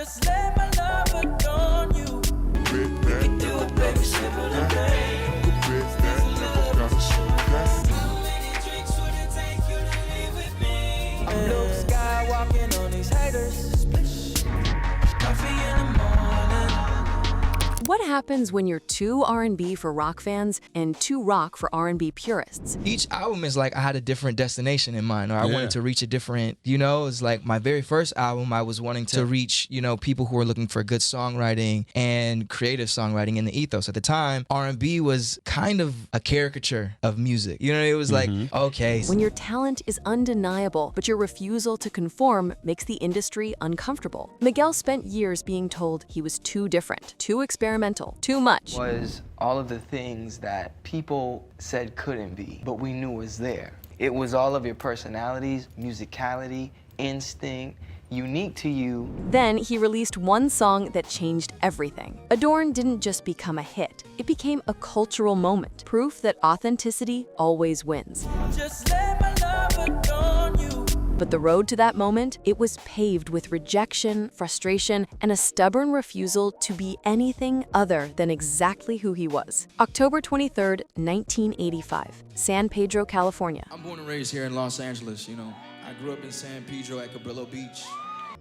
just let my love adorn you. We can do it, baby, simple and plain. There's a love to show that. How many drinks would it take you to leave with me? I'm Luke Skywalking on these haters. Coffee in the morning. What happens when you're too R&B for rock fans and too rock for R&B purists? Each album is like I had a different destination in mind, or I wanted to reach a different, it's like my very first album, I was wanting to reach, people who were looking for good songwriting and creative songwriting in the ethos. At the time, R&B was kind of a caricature of music. It was like, okay. When your talent is undeniable, but your refusal to conform makes the industry uncomfortable. Miguel spent years being told he was too different, too experimental, too much. Was all of the things that people said couldn't be, but we knew was there. It was all of your personalities, musicality, instinct, unique to you. Then he released one song that changed everything. Adorn didn't just become a hit, it became a cultural moment, proof that authenticity always wins. Just let my love adorn you. But the road to that moment, it was paved with rejection, frustration, and a stubborn refusal to be anything other than exactly who he was. October 23rd, 1985, San Pedro, California. I'm born and raised here in Los Angeles, I grew up in San Pedro at Cabrillo Beach.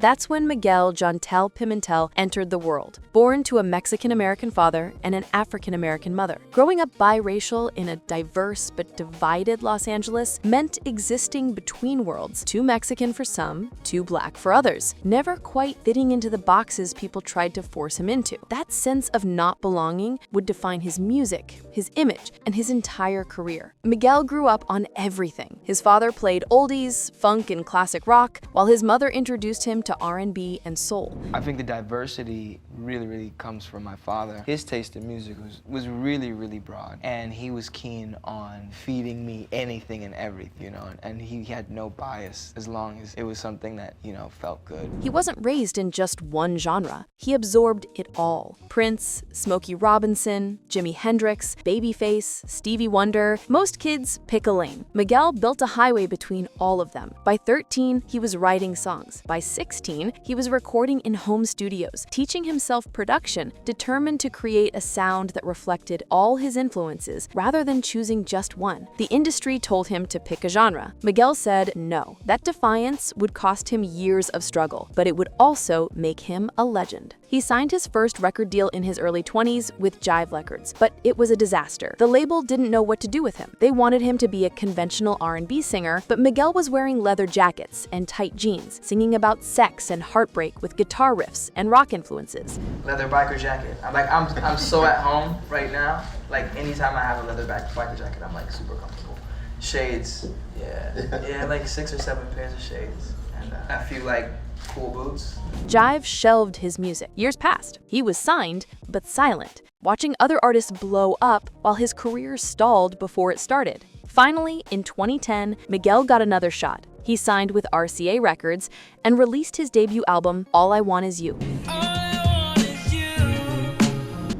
That's when Miguel Jontel Pimentel entered the world, born to a Mexican-American father and an African-American mother. Growing up biracial in a diverse but divided Los Angeles meant existing between worlds, too Mexican for some, too black for others, never quite fitting into the boxes people tried to force him into. That sense of not belonging would define his music, his image, and his entire career. Miguel grew up on everything. His father played oldies, funk, and classic rock, while his mother introduced him to R&B and soul. I think the diversity really comes from my father. His taste in music was really broad, and he was keen on feeding me anything and everything, and he had no bias as long as it was something that, felt good. He wasn't raised in just one genre. He absorbed it all. Prince, Smokey Robinson, Jimi Hendrix, Babyface, Stevie Wonder. Most kids pick a lane. Miguel built a highway between all of them. By 13, he was writing songs. By 16, he was recording in home studios, teaching himself production, determined to create a sound that reflected all his influences rather than choosing just one. The industry told him to pick a genre. Miguel said no. That defiance would cost him years of struggle, but it would also make him a legend. He signed his first record deal in his early 20s with Jive Records, but it was a disaster. The label didn't know what to do with him. They wanted him to be a conventional R&B singer, but Miguel was wearing leather jackets and tight jeans, singing about sex and heartbreak with guitar riffs and rock influences. Leather biker jacket. I'm so at home right now. Like anytime I have a leather biker jacket, I'm like super comfortable. Shades, yeah, like 6 or 7 pairs of shades, and a few like cool boots. Jive shelved his music. Years passed. He was signed, but silent, watching other artists blow up while his career stalled before it started. Finally, in 2010, Miguel got another shot. He signed with RCA Records and released his debut album, All I Want Is You.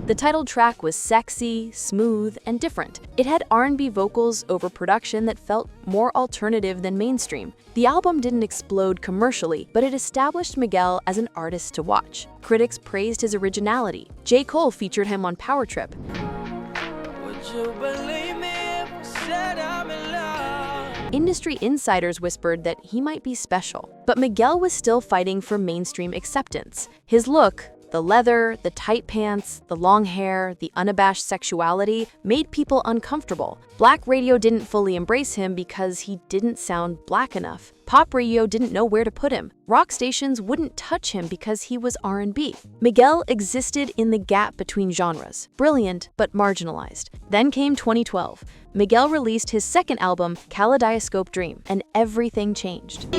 The title track was sexy, smooth, and different. It had R&B vocals over production that felt more alternative than mainstream. The album didn't explode commercially, but it established Miguel as an artist to watch. Critics praised his originality. J. Cole featured him on Power Trip. Would you believe me if I said I'm in love? Industry insiders whispered that he might be special. But Miguel was still fighting for mainstream acceptance. His look, the leather, the tight pants, the long hair, the unabashed sexuality made people uncomfortable. Black radio didn't fully embrace him because he didn't sound black enough. Pop radio didn't know where to put him. Rock stations wouldn't touch him because he was R&B. Miguel existed in the gap between genres, brilliant but marginalized. Then came 2012. Miguel released his second album, Kaleidoscope Dream, and everything changed.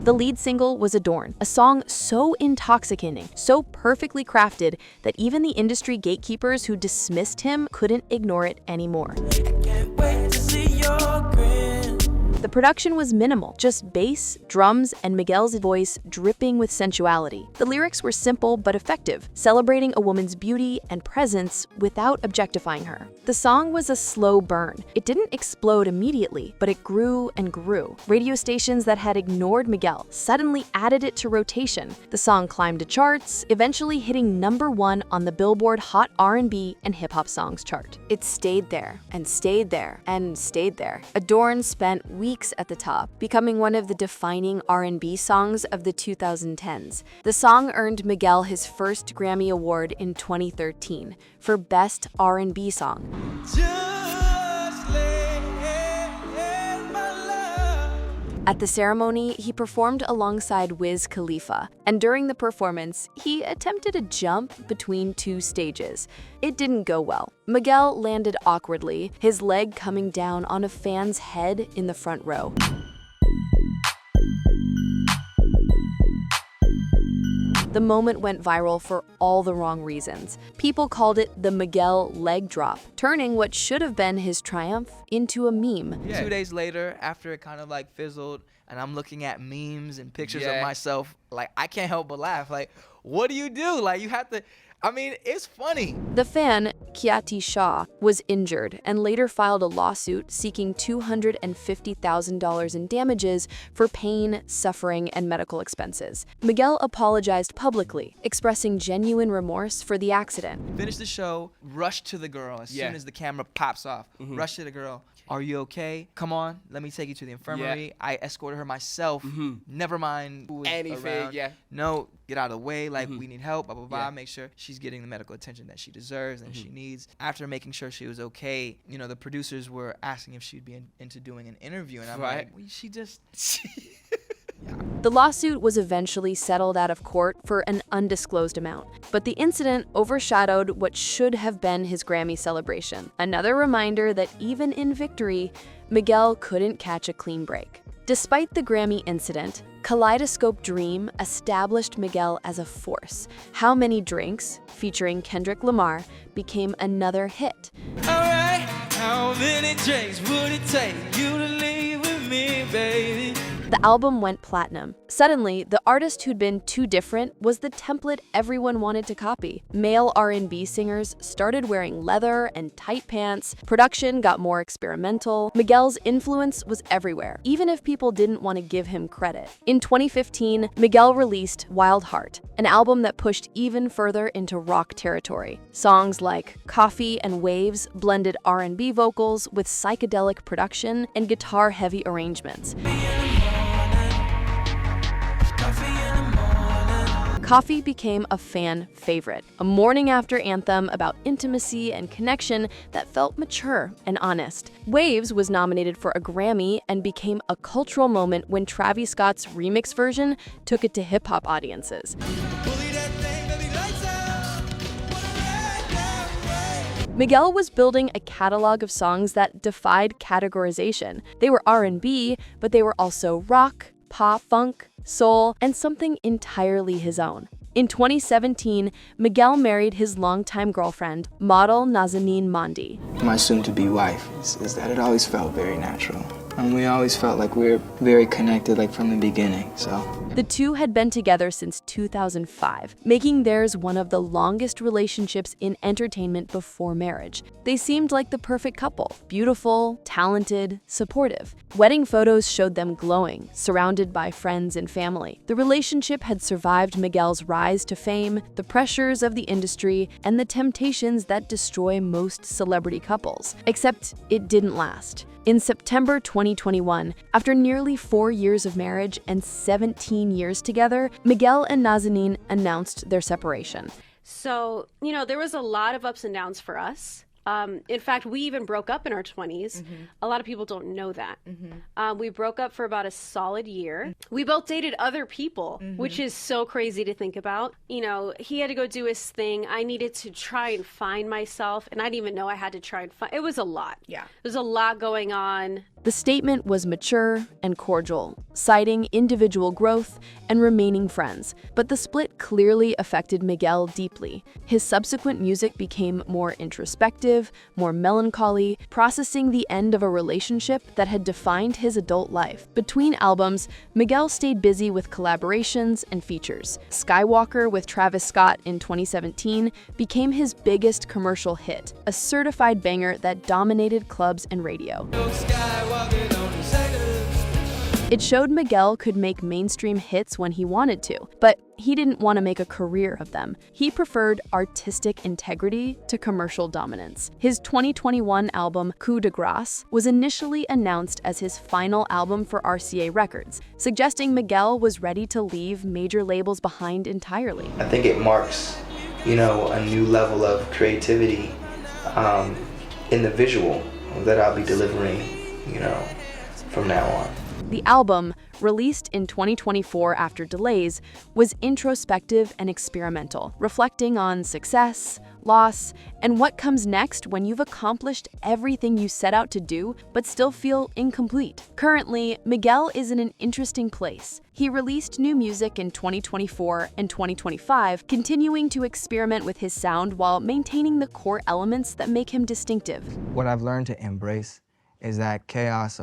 The lead single was Adorn, a song so intoxicating, so perfectly crafted that even the industry gatekeepers who dismissed him couldn't ignore it anymore. Can't wait to see your grin. The production was minimal, just bass, drums, and Miguel's voice dripping with sensuality. The lyrics were simple but effective, celebrating a woman's beauty and presence without objectifying her. The song was a slow burn. It didn't explode immediately, but it grew and grew. Radio stations that had ignored Miguel suddenly added it to rotation. The song climbed the charts, eventually hitting #1 on the Billboard Hot R&B and Hip Hop Songs chart. It stayed there, and stayed there, and stayed there. Adorn spent weeks at the top, becoming one of the defining R&B songs of the 2010s. The song earned Miguel his first Grammy Award in 2013 for Best R&B Song. At the ceremony, he performed alongside Wiz Khalifa, and during the performance, he attempted a jump between two stages. It didn't go well. Miguel landed awkwardly, his leg coming down on a fan's head in the front row. The moment went viral for all the wrong reasons. People called it the Miguel leg drop, turning what should have been his triumph into a meme. Yeah. 2 days later, after it kind of like fizzled, and I'm looking at memes and pictures of myself, like I can't help but laugh. Like, what do you do? Like, you have to, I mean, it's funny. The fan, Kyati Shah, was injured and later filed a lawsuit seeking $250,000 in damages for pain, suffering, and medical expenses. Miguel apologized publicly, expressing genuine remorse for the accident. Finish the show, rush to the girl as soon as the camera pops off. Rush to the girl. Are you okay? Come on, let me take you to the infirmary. I escorted her myself. Never mind who was around. No, get out of the way. Like, we need help, blah, blah, blah. Make sure she's getting the medical attention that she deserves and she needs. After making sure she was okay, you know, the producers were asking if she'd be into doing an interview. And I'm like, well, she just... The lawsuit was eventually settled out of court for an undisclosed amount, but the incident overshadowed what should have been his Grammy celebration. Another reminder that even in victory, Miguel couldn't catch a clean break. Despite the Grammy incident, Kaleidoscope Dream established Miguel as a force. How Many Drinks, featuring Kendrick Lamar, became another hit. Alright, how many drinks would it take you to leave with me, baby? The album went platinum. Suddenly, the artist who'd been too different was the template everyone wanted to copy. Male R&B singers started wearing leather and tight pants. Production got more experimental. Miguel's influence was everywhere, even if people didn't want to give him credit. In 2015, Miguel released Wild Heart, an album that pushed even further into rock territory. Songs like Coffee and Waves blended R&B vocals with psychedelic production and guitar-heavy arrangements. Coffee became a fan favorite, a morning after anthem about intimacy and connection that felt mature and honest. Waves was nominated for a Grammy and became a cultural moment when Travis Scott's remix version took it to hip-hop audiences. Miguel was building a catalog of songs that defied categorization. They were R&B, but they were also rock, pop, funk, soul, and something entirely his own. In 2017, Miguel married his longtime girlfriend, model Nazanin Mondi. My soon-to-be wife is that it always felt very natural. And we always felt like we were very connected, like from the beginning, so. The two had been together since 2005, making theirs one of the longest relationships in entertainment before marriage. They seemed like the perfect couple, beautiful, talented, supportive. Wedding photos showed them glowing, surrounded by friends and family. The relationship had survived Miguel's rise to fame, the pressures of the industry, and the temptations that destroy most celebrity couples. Except it didn't last. In September 2021, after nearly 4 years of marriage and 17 years together, Miguel and Nazanin announced their separation. So, you know, there was a lot of ups and downs for us. In fact, we even broke up in our 20s. A lot of people don't know that. We broke up for about a solid year. We both dated other people, which is so crazy to think about. You know, he had to go do his thing. I needed to try and find myself, and I didn't even know I had to try and find. It was a lot. Yeah. There's a lot going on. The statement was mature and cordial, citing individual growth and remaining friends. But the split clearly affected Miguel deeply. His subsequent music became more introspective, more melancholy, processing the end of a relationship that had defined his adult life. Between albums, Miguel stayed busy with collaborations and features. Skywalker with Travis Scott in 2017 became his biggest commercial hit, a certified banger that dominated clubs and radio. It showed Miguel could make mainstream hits when he wanted to, but he didn't want to make a career of them. He preferred artistic integrity to commercial dominance. His 2021 album, Coup de Grâce, was initially announced as his final album for RCA Records, suggesting Miguel was ready to leave major labels behind entirely. I think it marks, a new level of creativity in the visual that I'll be delivering, from now on. The album, released in 2024 after delays, was introspective and experimental, reflecting on success, loss, and what comes next when you've accomplished everything you set out to do but still feel incomplete. Currently, Miguel is in an interesting place. He released new music in 2024 and 2025, continuing to experiment with his sound while maintaining the core elements that make him distinctive. What I've learned to embrace is that chaos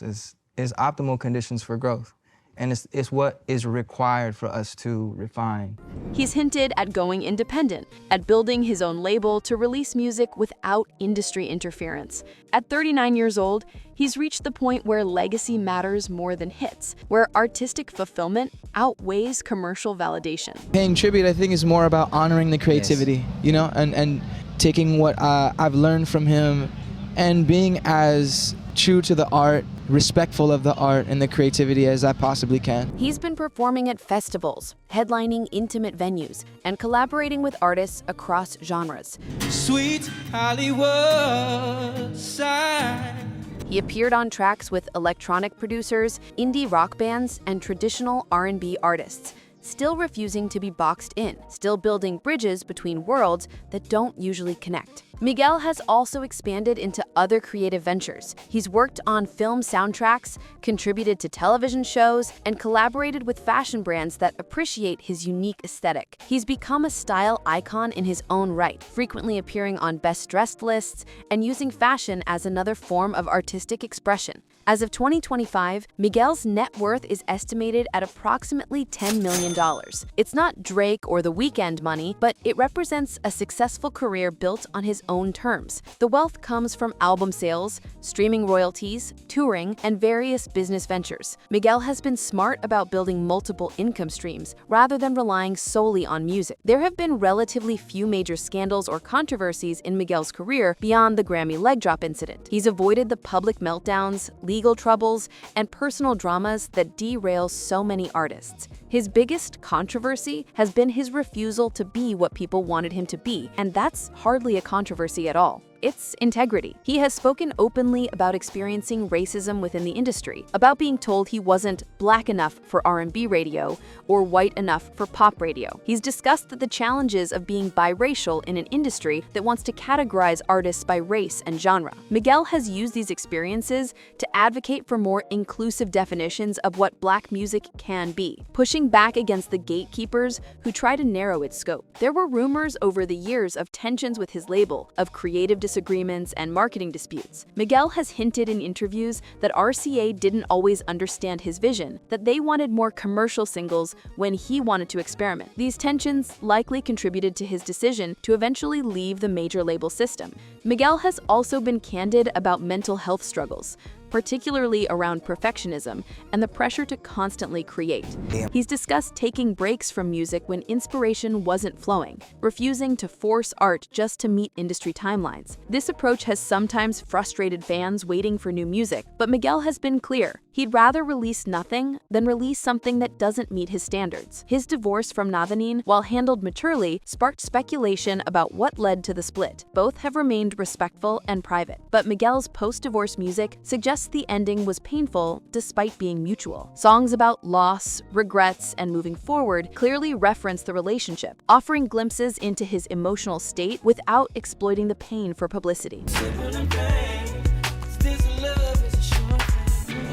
is optimal conditions for growth. And it's what is required for us to refine. He's hinted at going independent, at building his own label to release music without industry interference. At 39 years old, he's reached the point where legacy matters more than hits, where artistic fulfillment outweighs commercial validation. Paying tribute, I think, is more about honoring the creativity, and taking what I've learned from him and being as true to the art, respectful of the art and the creativity as I possibly can. He's been performing at festivals, headlining intimate venues, and collaborating with artists across genres. Sweet Hollywood side. He appeared on tracks with electronic producers, indie rock bands, and traditional R&B artists, still refusing to be boxed in, still building bridges between worlds that don't usually connect. Miguel has also expanded into other creative ventures. He's worked on film soundtracks, contributed to television shows, and collaborated with fashion brands that appreciate his unique aesthetic. He's become a style icon in his own right, frequently appearing on best-dressed lists and using fashion as another form of artistic expression. As of 2025, Miguel's net worth is estimated at approximately $10 million. It's not Drake or The Weeknd money, but it represents a successful career built on his own terms. The wealth comes from album sales, streaming royalties, touring, and various business ventures. Miguel has been smart about building multiple income streams rather than relying solely on music. There have been relatively few major scandals or controversies in Miguel's career beyond the Grammy leg drop incident. He's avoided the public meltdowns, legal troubles, and personal dramas that derail so many artists. His biggest controversy has been his refusal to be what people wanted him to be, and that's hardly a controversy at all. It's integrity. He has spoken openly about experiencing racism within the industry, about being told he wasn't black enough for R&B radio or white enough for pop radio. He's discussed the challenges of being biracial in an industry that wants to categorize artists by race and genre. Miguel has used these experiences to advocate for more inclusive definitions of what black music can be, pushing back against the gatekeepers who try to narrow its scope. There were rumors over the years of tensions with his label, of creative disagreements and marketing disputes. Miguel has hinted in interviews that RCA didn't always understand his vision, that they wanted more commercial singles when he wanted to experiment. These tensions likely contributed to his decision to eventually leave the major label system. Miguel has also been candid about mental health struggles, particularly around perfectionism and the pressure to constantly create. He's discussed taking breaks from music when inspiration wasn't flowing, refusing to force art just to meet industry timelines. This approach has sometimes frustrated fans waiting for new music, but Miguel has been clear. He'd rather release nothing than release something that doesn't meet his standards. His divorce from Navanin, while handled maturely, sparked speculation about what led to the split. Both have remained respectful and private, but Miguel's post-divorce music suggests the ending was painful despite being mutual. Songs about loss, regrets, and moving forward clearly reference the relationship, offering glimpses into his emotional state without exploiting the pain for publicity. Simple and plain, this love is a sure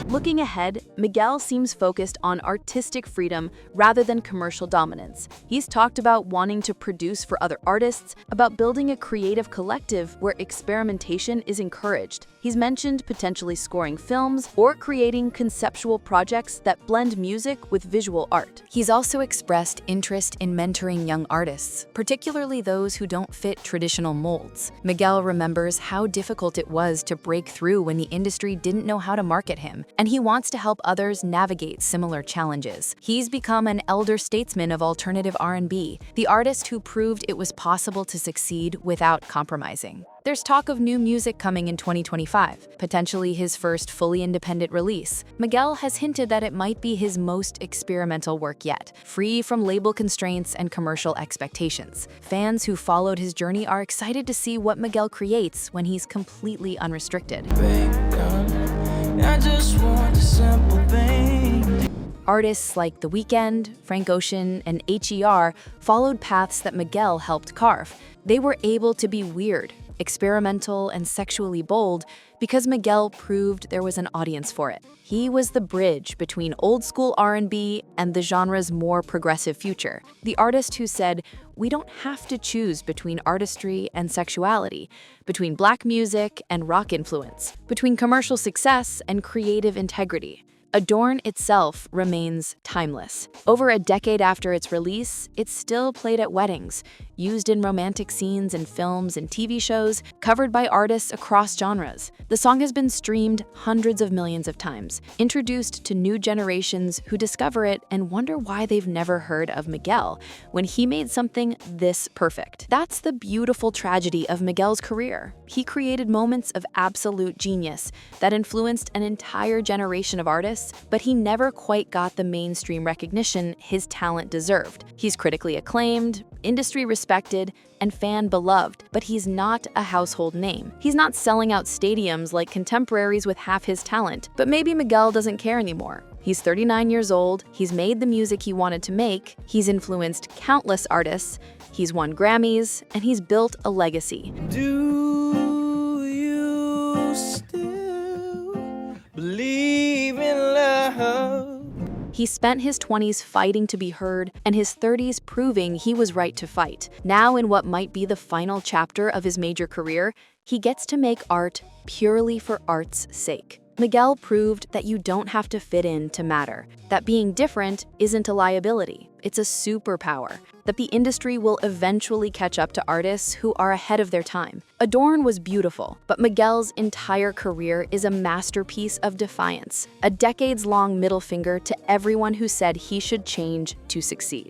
Looking ahead, Miguel seems focused on artistic freedom rather than commercial dominance. He's talked about wanting to produce for other artists, about building a creative collective where experimentation is encouraged. He's mentioned potentially scoring films or creating conceptual projects that blend music with visual art. He's also expressed interest in mentoring young artists, particularly those who don't fit traditional molds. Miguel remembers how difficult it was to break through when the industry didn't know how to market him, and he wants to help others navigate similar challenges. He's become an elder statesman of alternative R&B, the artist who proved it was possible to succeed without compromising. There's talk of new music coming in 2025, potentially his first fully independent release. Miguel has hinted that it might be his most experimental work yet, free from label constraints and commercial expectations. Fans who followed his journey are excited to see what Miguel creates when he's completely unrestricted. I just want a simple thing. Artists like The Weeknd, Frank Ocean, and H.E.R. followed paths that Miguel helped carve. They were able to be weird, experimental, and sexually bold because Miguel proved there was an audience for it. He was the bridge between old-school R&B and the genre's more progressive future. The artist who said, "We don't have to choose between artistry and sexuality, between black music and rock influence, between commercial success and creative integrity." Adorn itself remains timeless. Over a decade after its release, it's still played at weddings, used in romantic scenes in films and TV shows, covered by artists across genres. The song has been streamed hundreds of millions of times, introduced to new generations who discover it and wonder why they've never heard of Miguel when he made something this perfect. That's the beautiful tragedy of Miguel's career. He created moments of absolute genius that influenced an entire generation of artists, but he never quite got the mainstream recognition his talent deserved. He's critically acclaimed, industry respected, and fan beloved, but he's not a household name. He's not selling out stadiums like contemporaries with half his talent, but maybe Miguel doesn't care anymore. He's 39 years old, he's made the music he wanted to make, he's influenced countless artists, he's won Grammys, and he's built a legacy. Do you still believe in love? He spent his 20s fighting to be heard, and his 30s proving he was right to fight. Now, in what might be the final chapter of his major career, he gets to make art purely for art's sake. Miguel proved that you don't have to fit in to matter, that being different isn't a liability, it's a superpower, that the industry will eventually catch up to artists who are ahead of their time. Adorn was beautiful, but Miguel's entire career is a masterpiece of defiance, a decades-long middle finger to everyone who said he should change to succeed.